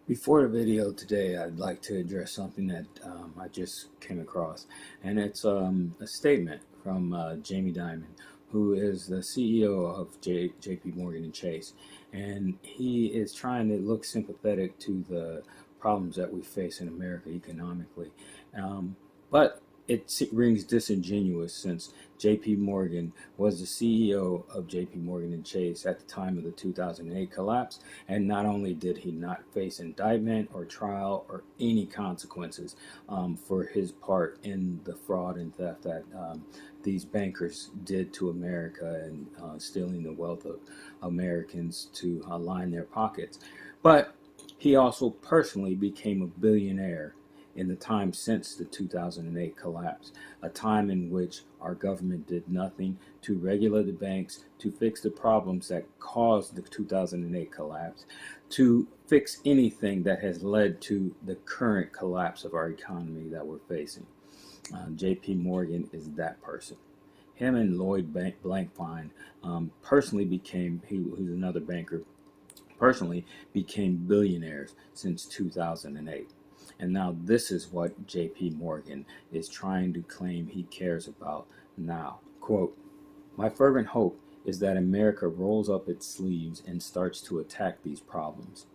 Before the video today, I'd like to address something that I just came across, and it's a statement from Jamie Dimon, who is the CEO of JP Morgan and Chase, and he is trying to look sympathetic to the problems that we face in America economically, but it rings disingenuous since JP Morgan was the CEO of JP Morgan and Chase at the time of the 2008 collapse, and not only did he not face indictment or trial or any consequences for his part in the fraud and theft that these bankers did to America and stealing the wealth of Americans to line their pockets, but he also personally became a billionaire in the time since the 2008 collapse, a time in which our government did nothing to regulate the banks, to fix the problems that caused the 2008 collapse, to fix anything that has led to the current collapse of our economy that we're facing. JP Morgan is that person. Him and Lloyd Blankfein personally became, who's another banker, personally became billionaires since 2008. And now this is what JP Morgan is trying to claim he cares about now. Quote, "My fervent hope is that America rolls up its sleeves and starts to attack these problems.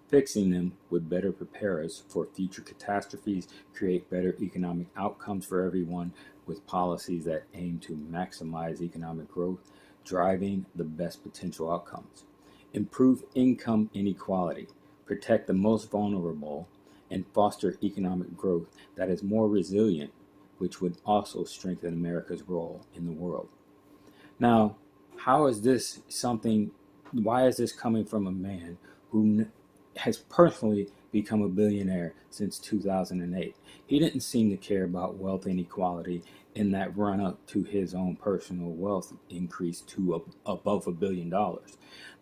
Fixing them would better prepare us for future catastrophes, create better economic outcomes for everyone with policies that aim to maximize economic growth, driving the best potential outcomes. Improve income inequality, protect the most vulnerable, and foster economic growth that is more resilient, which would also strengthen America's role in the world." Now, how is this something, why is this coming from a man who has personally become a billionaire since 2008? He didn't seem to care about wealth inequality in that run up to his own personal wealth increase to above $1 billion.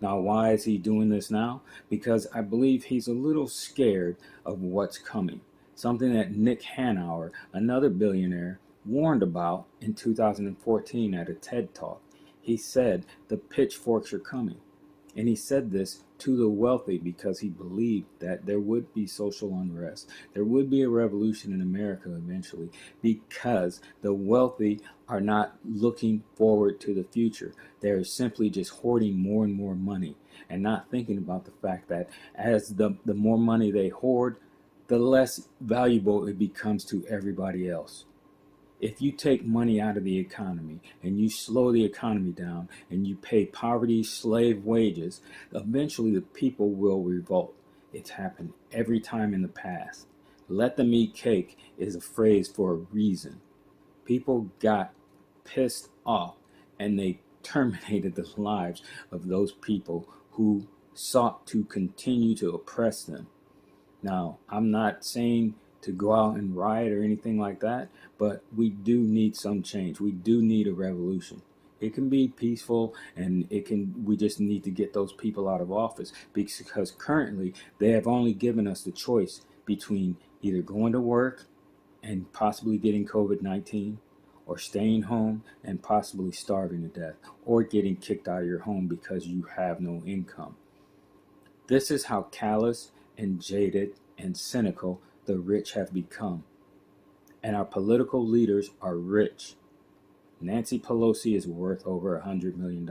Now, why is he doing this now? Because I believe he's a little scared of what's coming. Something that Nick Hanauer, another billionaire, warned about in 2014 at a TED Talk. He said the pitchforks are coming. And he said this to the wealthy because he believed that there would be social unrest. There would be a revolution in America eventually because the wealthy are not looking forward to the future. They're simply just hoarding more and more money and not thinking about the fact that as the more money they hoard, the less valuable it becomes to everybody else. If you take money out of the economy and you slow the economy down and you pay poverty slave wages, eventually the people will revolt. It's happened every time in the past. Let them eat cake is a phrase for a reason. People got pissed off and they terminated the lives of those people who sought to continue to oppress them. Now, I'm not saying to go out and riot or anything like that, but we do need some change. We do need a revolution. It can be peaceful, and we just need to get those people out of office, because currently they have only given us the choice between either going to work and possibly getting COVID-19, or staying home and possibly starving to death, or getting kicked out of your home because you have no income. This is how callous and jaded and cynical the rich have become. And our political leaders are rich. Nancy Pelosi is worth over $100 million.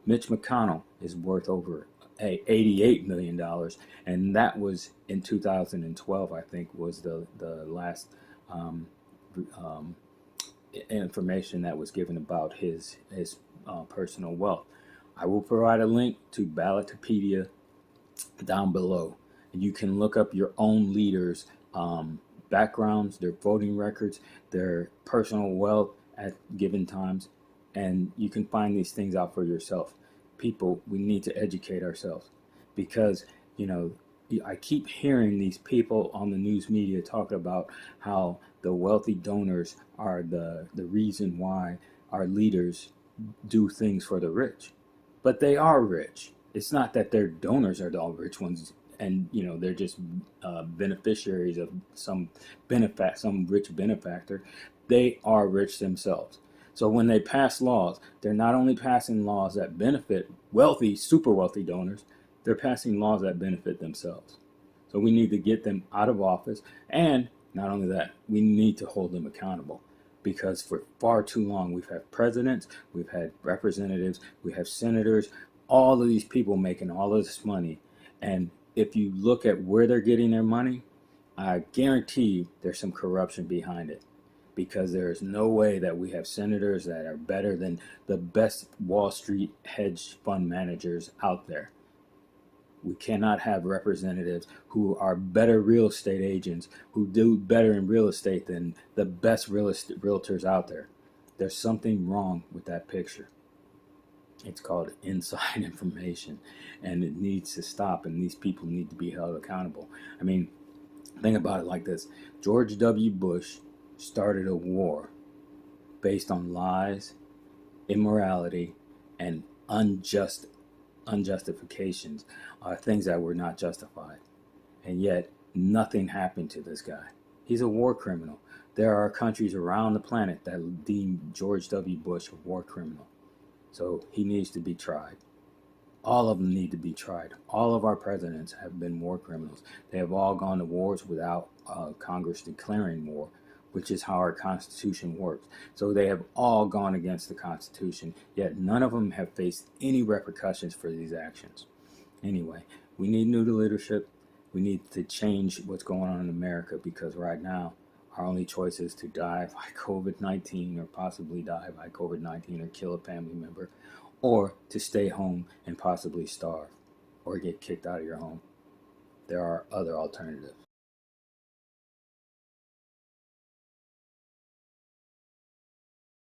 Mitch McConnell is worth over $88 million. And that was in 2012, I think, was the last information that was given about his personal wealth. I will provide a link to Ballotpedia down below. And you can look up your own leaders' backgrounds, their voting records, their personal wealth at given times, and you can find these things out for yourself. People, we need to educate ourselves because, I keep hearing these people on the news media talk about how the wealthy donors are the reason why our leaders do things for the rich. But they are rich. It's not that their donors are the all rich ones and they're just beneficiaries of some rich benefactor. They are rich themselves. So when they pass laws, they're not only passing laws that benefit wealthy, super wealthy donors, they're passing laws that benefit themselves. So we need to get them out of office. And not only that, we need to hold them accountable. Because for far too long, we've had presidents, we've had representatives, we have senators, all of these people making all of this money. And if you look at where they're getting their money, I guarantee you there's some corruption behind it. Because there is no way that we have senators that are better than the best Wall Street hedge fund managers out there. We cannot have representatives who are better real estate agents, who do better in real estate than the best realtors out there. There's something wrong with that picture. It's called inside information, and it needs to stop, and these people need to be held accountable. I mean, think about it like this. George W. Bush started a war based on lies, immorality, and unjustifications, things that were not justified. And yet, nothing happened to this guy. He's a war criminal. There are countries around the planet that deem George W. Bush a war criminal. So he needs to be tried. All of them need to be tried. All of our presidents have been war criminals. They have all gone to wars without Congress declaring war, which is how our Constitution works. So they have all gone against the Constitution, yet none of them have faced any repercussions for these actions. Anyway, we need new leadership. We need to change what's going on in America, because right now our only choice is to die by COVID-19 or possibly die by COVID-19 or kill a family member, or to stay home and possibly starve or get kicked out of your home. There are other alternatives.